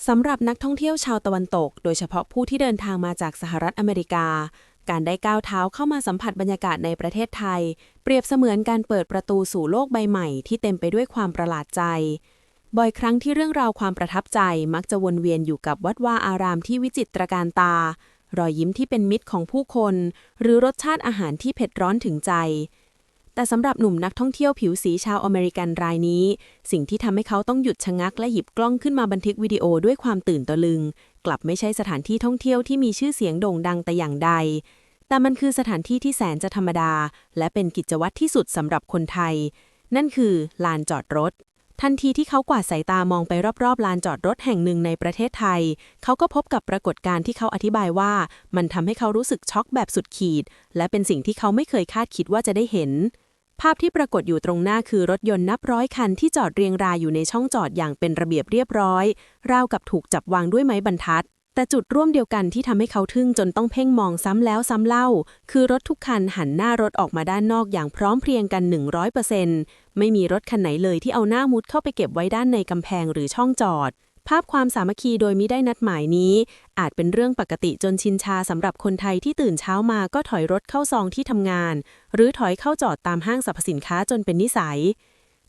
สำหรับนักท่องเที่ยวชาวตะวันตกโดยเฉพาะผู้ที่เดินทางมาจากสหรัฐอเมริกาการได้ก้าวเท้าเข้ามาสัมผัสบรรยากาศในประเทศไทยเปรียบเสมือนการเปิดประตูสู่โลกใบใหม่ที่เต็มไปด้วยความประหลาดใจบ่อยครั้งที่เรื่องราวความประทับใจมักจะวนเวียนอยู่กับวัดวาอารามที่วิจิตรการตารอยยิ้มที่เป็นมิตรของผู้คนหรือรสชาติอาหารที่เผ็ดร้อนถึงใจแต่สำหรับหนุ่มนักท่องเที่ยวผิวสีชาวอเมริกันรายนี้สิ่งที่ทำให้เขาต้องหยุดชะงักและหยิบกล้องขึ้นมาบันทึกวิดีโอด้วยความตื่นตะลึงกลับไม่ใช่สถานที่ท่องเที่ยวที่มีชื่อเสียงโด่งดังแต่อย่างใดแต่มันคือสถานที่ที่แสนจะธรรมดาและเป็นกิจวัตรที่สุดสำหรับคนไทยนั่นคือลานจอดรถทันทีที่เขากวาดสายตามองไปรอบๆลานจอดรถแห่งหนึ่งในประเทศไทยเขาก็พบกับปรากฏการณ์ที่เขาอธิบายว่ามันทำให้เขารู้สึกช็อกแบบสุดขีดและเป็นสิ่งที่เขาไม่เคยคาดคิดว่าจะได้เห็นภาพที่ปรากฏอยู่ตรงหน้าคือรถยนต์นับร้อยคันที่จอดเรียงรายอยู่ในช่องจอดอย่างเป็นระเบียบเรียบร้อยราวกับถูกจับวางด้วยไม้บรรทัดแต่จุดร่วมเดียวกันที่ทำให้เขาทึ่งจนต้องเพ่งมองซ้ำแล้วซ้ำเล่าคือรถทุกคันหันหน้ารถออกมาด้านนอกอย่างพร้อมเพรียงกัน 100% ไม่มีรถคันไหนเลยที่เอาหน้ามุดเข้าไปเก็บไว้ด้านในกำแพงหรือช่องจอดภาพความสามัคคีโดยมิได้นัดหมายนี้อาจเป็นเรื่องปกติจนชินชาสำหรับคนไทยที่ตื่นเช้ามาก็ถอยรถเข้าซองที่ทำงานหรือถอยเข้าจอดตามห้างสรรพสินค้าจนเป็นนิสัย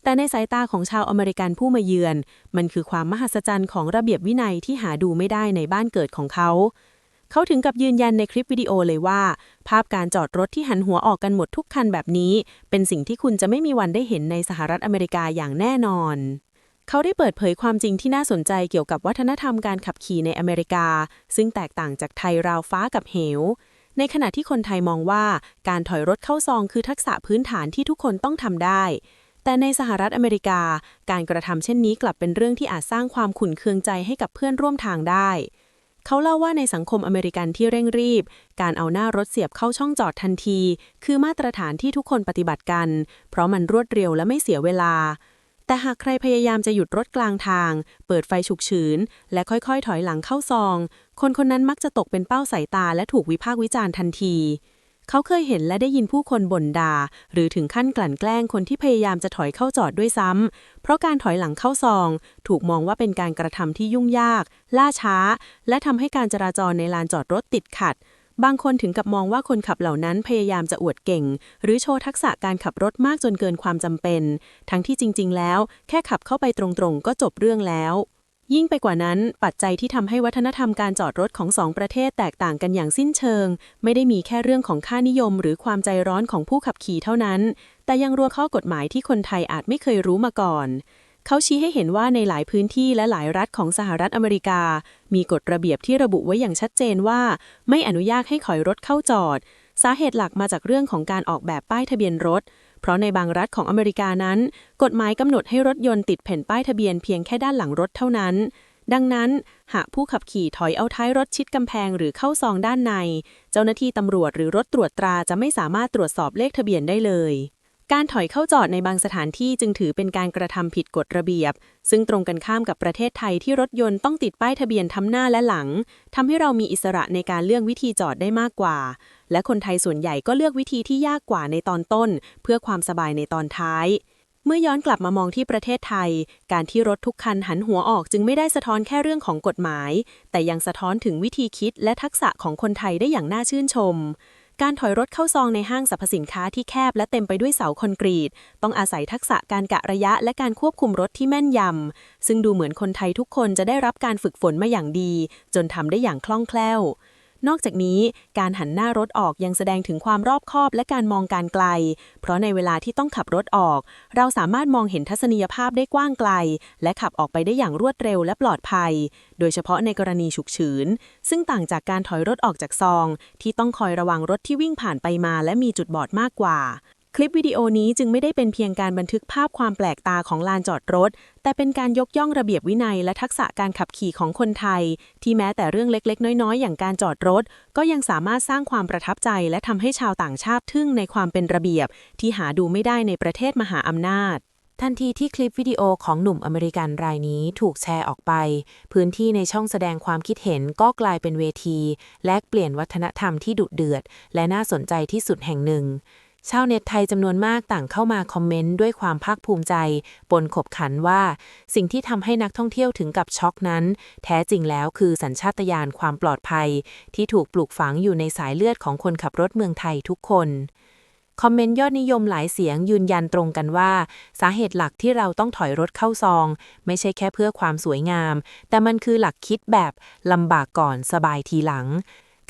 แต่ในสายตาของชาวอเมริกันผู้มาเยือนมันคือความมหัศจรรย์ของระเบียบวินัยที่หาดูไม่ได้ในบ้านเกิดของเขาถึงกับยืนยันในคลิปวิดีโอเลยว่าภาพการจอดรถที่หันหัวออกกันหมดทุกคันแบบนี้เป็นสิ่งที่คุณจะไม่มีวันได้เห็นในสหรัฐอเมริกาอย่างแน่นอนเขาได้เปิดเผยความจริงที่น่าสนใจเกี่ยวกับวัฒนธรรมการขับขี่ในอเมริกาซึ่งแตกต่างจากไทยราวฟ้ากับเหวในขณะที่คนไทยมองว่าการถอยรถเข้าซองคือทักษะพื้นฐานที่ทุกคนต้องทำได้แต่ในสหรัฐอเมริกาการกระทำเช่นนี้กลับเป็นเรื่องที่อาจสร้างความขุ่นเคืองใจให้กับเพื่อนร่วมทางได้เขาเล่าว่าในสังคมอเมริกันที่เร่งรีบการเอาหน้ารถเสียบเข้าช่องจอดทันทีคือมาตรฐานที่ทุกคนปฏิบัติกันเพราะมันรวดเร็วและไม่เสียเวลาแต่หากใครพยายามจะหยุดรถกลางทางเปิดไฟฉุกเฉินและค่อยๆถอยหลังเข้าซองคนนั้นมักจะตกเป็นเป้าสายตาและถูกวิพากษ์วิจารณ์ทันทีเขาเคยเห็นและได้ยินผู้คนบ่นด่าหรือถึงขั้นกลั่นแกล้งคนที่พยายามจะถอยเข้าจอดด้วยซ้ำเพราะการถอยหลังเข้าซองถูกมองว่าเป็นการกระทำที่ยุ่งยากล่าช้าและทำให้การจราจรในลานจอดรถติดขัดบางคนถึงกับมองว่าคนขับเหล่านั้นพยายามจะอวดเก่งหรือโชว์ทักษะการขับรถมากจนเกินความจำเป็นทั้งที่จริงๆแล้วแค่ขับเข้าไปตรงๆก็จบเรื่องแล้วยิ่งไปกว่านั้นปัจจัยที่ทำให้วัฒนธรรมการจอดรถของสองประเทศแตกต่างกันอย่างสิ้นเชิงไม่ได้มีแค่เรื่องของค่านิยมหรือความใจร้อนของผู้ขับขี่เท่านั้นแต่ยังรวมข้อกฎหมายที่คนไทยอาจไม่เคยรู้มาก่อนเขาชี้ให้เห็นว่าในหลายพื้นที่และหลายรัฐของสหรัฐอเมริกามีกฎระเบียบที่ระบุไว้อย่างชัดเจนว่าไม่อนุญาตให้ถอยรถเข้าจอดสาเหตุหลักมาจากเรื่องของการออกแบบป้ายทะเบียนรถเพราะในบางรัฐของอเมริกานั้นกฎหมายกำหนดให้รถยนต์ติดแผ่นป้ายทะเบียนเพียงแค่ด้านหลังรถเท่านั้นดังนั้นหากผู้ขับขี่ถอยเอาท้ายรถชิดกำแพงหรือเข้าซองด้านในเจ้าหน้าที่ตำรวจหรือรถตรวจตราจะไม่สามารถตรวจสอบเลขทะเบียนได้เลยการถอยเข้าจอดในบางสถานที่จึงถือเป็นการกระทำผิดกฎระเบียบซึ่งตรงกันข้ามกับประเทศไทยที่รถยนต์ต้องติดป้ายทะเบียนทั้งหน้าและหลังทำให้เรามีอิสระในการเลือกวิธีจอดได้มากกว่าและคนไทยส่วนใหญ่ก็เลือกวิธีที่ยากกว่าในตอนต้นเพื่อความสบายในตอนท้ายเมื่อย้อนกลับมามองที่ประเทศไทยการที่รถทุกคันหันหัวออกจึงไม่ได้สะท้อนแค่เรื่องของกฎหมายแต่ยังสะท้อนถึงวิธีคิดและทักษะของคนไทยได้อย่างน่าชื่นชมการถอยรถเข้าซองในห้างสรรพสินค้าที่แคบและเต็มไปด้วยเสาคอนกรีตต้องอาศัยทักษะการกะระยะและการควบคุมรถที่แม่นยำซึ่งดูเหมือนคนไทยทุกคนจะได้รับการฝึกฝนมาอย่างดีจนทำได้อย่างคล่องแคล่วนอกจากนี้การหันหน้ารถออกยังแสดงถึงความรอบคอบและการมองการไกลเพราะในเวลาที่ต้องขับรถออกเราสามารถมองเห็นทัศนียภาพได้กว้างไกลและขับออกไปได้อย่างรวดเร็วและปลอดภัยโดยเฉพาะในกรณีฉุกเฉินซึ่งต่างจากการถอยรถออกจากซองที่ต้องคอยระวังรถที่วิ่งผ่านไปมาและมีจุดบอดมากกว่าคลิปวิดีโอนี้จึงไม่ได้เป็นเพียงการบันทึกภาพความแปลกตาของลานจอดรถแต่เป็นการยกย่องระเบียบวินัยและทักษะการขับขี่ของคนไทยที่แม้แต่เรื่องเล็กๆน้อยๆอย่างการจอดรถก็ยังสามารถสร้างความประทับใจและทำให้ชาวต่างชาติทึ่งในความเป็นระเบียบที่หาดูไม่ได้ในประเทศมหาอำนาจทันทีที่คลิปวิดีโอของหนุ่มอเมริกันรายนี้ถูกแชร์ออกไปพื้นที่ในช่องแสดงความคิดเห็นก็กลายเป็นเวทีแลกเปลี่ยนวัฒนธรรมที่ดุเดือดและน่าสนใจที่สุดแห่งหนึ่ง ชาวเน็ตไทยจำนวนมากต่างเข้ามาคอมเมนต์ด้วยความภาคภูมิใจปนขบขันว่าสิ่งที่ทำให้นักท่องเที่ยวถึงกับช็อกนั้นแท้จริงแล้วคือสัญชาตญาณความปลอดภัยที่ถูกปลูกฝังอยู่ในสายเลือดของคนขับรถเมืองไทยทุกคนคอมเมนต์ยอดนิยมหลายเสียงยืนยันตรงกันว่าสาเหตุหลักที่เราต้องถอยรถเข้าซองไม่ใช่แค่เพื่อความสวยงามแต่มันคือหลักคิดแบบลำบากก่อนสบายทีหลัง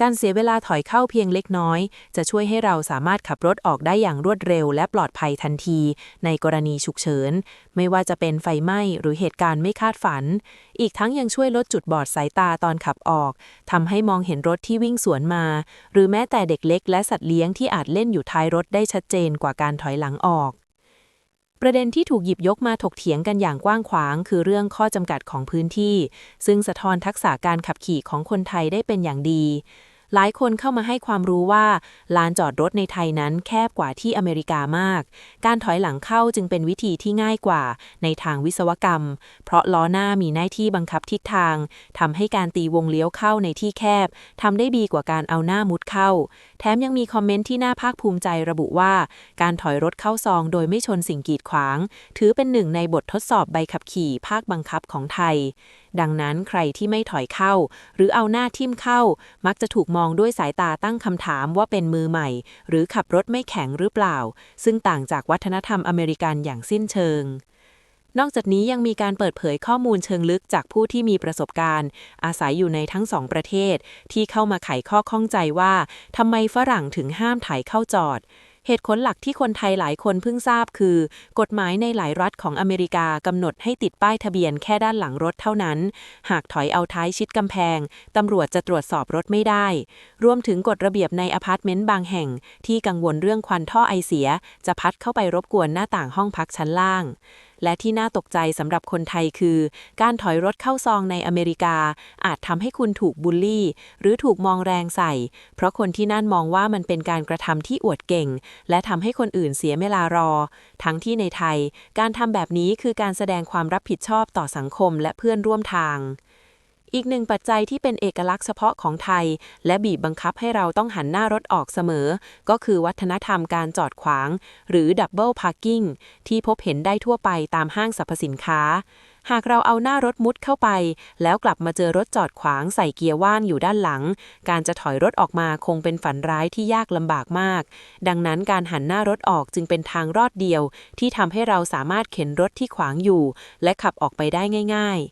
การเสียเวลาถอยเข้าเพียงเล็กน้อยจะช่วยให้เราสามารถขับรถออกได้อย่างรวดเร็วและปลอดภัยทันทีในกรณีฉุกเฉินไม่ว่าจะเป็นไฟไหม้หรือเหตุการณ์ไม่คาดฝันอีกทั้งยังช่วยลดจุดบอดสายตาตอนขับออกทำให้มองเห็นรถที่วิ่งสวนมาหรือแม้แต่เด็กเล็กและสัตว์เลี้ยงที่อาจเล่นอยู่ท้ายรถได้ชัดเจนกว่าการถอยหลังออกประเด็นที่ถูกหยิบยกมาถกเถียงกันอย่างกว้างขวางคือเรื่องข้อจำกัดของพื้นที่ซึ่งสะท้อนทักษะการขับขี่ของคนไทยได้เป็นอย่างดีหลายคนเข้ามาให้ความรู้ว่าลานจอดรถในไทยนั้นแคบกว่าที่อเมริกามากการถอยหลังเข้าจึงเป็นวิธีที่ง่ายกว่าในทางวิศวกรรมเพราะล้อหน้ามีหน้าที่บังคับทิศทางทำให้การตีวงเลี้ยวเข้าในที่แคบทำได้ดีกว่าการเอาหน้ามุดเข้าแถมยังมีคอมเมนต์ที่น่าภาคภูมิใจระบุว่าการถอยรถเข้าซองโดยไม่ชนสิ่งกีดขวางถือเป็นหนึ่งในบททดสอบใบขับขี่ภาคบังคับของไทยดังนั้นใครที่ไม่ถอยเข้าหรือเอาหน้าทิ่มเข้ามักจะถูกมองด้วยสายตาตั้งคำถามว่าเป็นมือใหม่หรือขับรถไม่แข็งหรือเปล่าซึ่งต่างจากวัฒนธรรมอเมริกันอย่างสิ้นเชิงนอกจากนี้ยังมีการเปิดเผยข้อมูลเชิงลึกจากผู้ที่มีประสบการณ์อาศัยอยู่ในทั้งสองประเทศที่เข้ามาไขข้อข้องใจว่าทำไมฝรั่งถึงห้ามไถเข้าจอดเหตุผลหลักที่คนไทยหลายคนเพิ่งทราบคือกฎหมายในหลายรัฐของอเมริกากำหนดให้ติดป้ายทะเบียนแค่ด้านหลังรถเท่านั้นหากถอยเอาท้ายชิดกำแพงตำรวจจะตรวจสอบรถไม่ได้รวมถึงกฎระเบียบในอพาร์ตเมนต์บางแห่งที่กังวลเรื่องควันท่อไอเสียจะพัดเข้าไปรบกวนหน้าต่างห้องพักชั้นล่างและที่น่าตกใจสำหรับคนไทยคือการถอยรถเข้าซองในอเมริกาอาจทำให้คุณถูกบูลลี่หรือถูกมองแรงใส่เพราะคนที่นั่นมองว่ามันเป็นการกระทำที่อวดเก่งและทำให้คนอื่นเสียเวลารอทั้งที่ในไทยการทำแบบนี้คือการแสดงความรับผิดชอบต่อสังคมและเพื่อนร่วมทางอีกหนึ่งปัจจัยที่เป็นเอกลักษณ์เฉพาะของไทยและบีบบังคับให้เราต้องหันหน้ารถออกเสมอก็คือวัฒนธรรมการจอดขวางหรือ Double Parking ที่พบเห็นได้ทั่วไปตามห้างสรรพสินค้าหากเราเอาหน้ารถมุดเข้าไปแล้วกลับมาเจอรถจอดขวางใส่เกียร์ว่างอยู่ด้านหลังการจะถอยรถออกมาคงเป็นฝันร้ายที่ยากลำบากมากดังนั้นการหันหน้ารถออกจึงเป็นทางรอดเดียวที่ทำให้เราสามารถเข็นรถที่ขวางอยู่และขับออกไปได้ง่ายๆ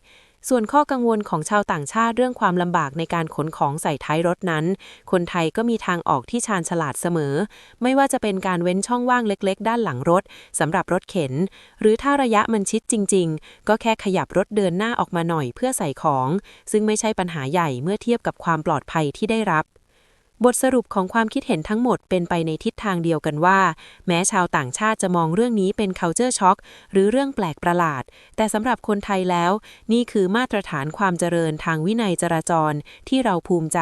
ส่วนข้อกังวลของชาวต่างชาติเรื่องความลำบากในการขนของใส่ท้ายรถนั้นคนไทยก็มีทางออกที่ชาญฉลาดเสมอไม่ว่าจะเป็นการเว้นช่องว่างเล็กๆด้านหลังรถสำหรับรถเข็นหรือถ้าระยะมันชิดจริงๆก็แค่ขยับรถเดินหน้าออกมาหน่อยเพื่อใส่ของซึ่งไม่ใช่ปัญหาใหญ่เมื่อเทียบกับความปลอดภัยที่ได้รับบทสรุปของความคิดเห็นทั้งหมดเป็นไปในทิศทางเดียวกันว่าแม้ชาวต่างชาติจะมองเรื่องนี้เป็น culture shock หรือเรื่องแปลกประหลาดแต่สำหรับคนไทยแล้วนี่คือมาตรฐานความเจริญทางวินัยจราจรที่เราภูมิใจ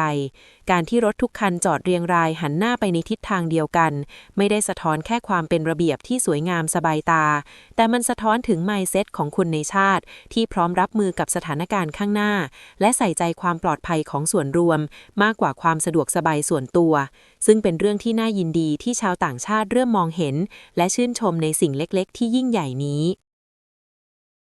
การที่รถทุกคันจอดเรียงรายหันหน้าไปในทิศทางเดียวกันไม่ได้สะท้อนแค่ความเป็นระเบียบที่สวยงามสบายตาแต่มันสะท้อนถึง mindset ของคนในชาติที่พร้อมรับมือกับสถานการณ์ข้างหน้าและใส่ใจความปลอดภัยของส่วนรวมมากกว่าความสะดวกสบายส่วนตัวซึ่งเป็นเรื่องที่น่ายินดีที่ชาวต่างชาติเริ่มมองเห็นและชื่นชมในสิ่งเล็กๆที่ยิ่งใหญ่นี้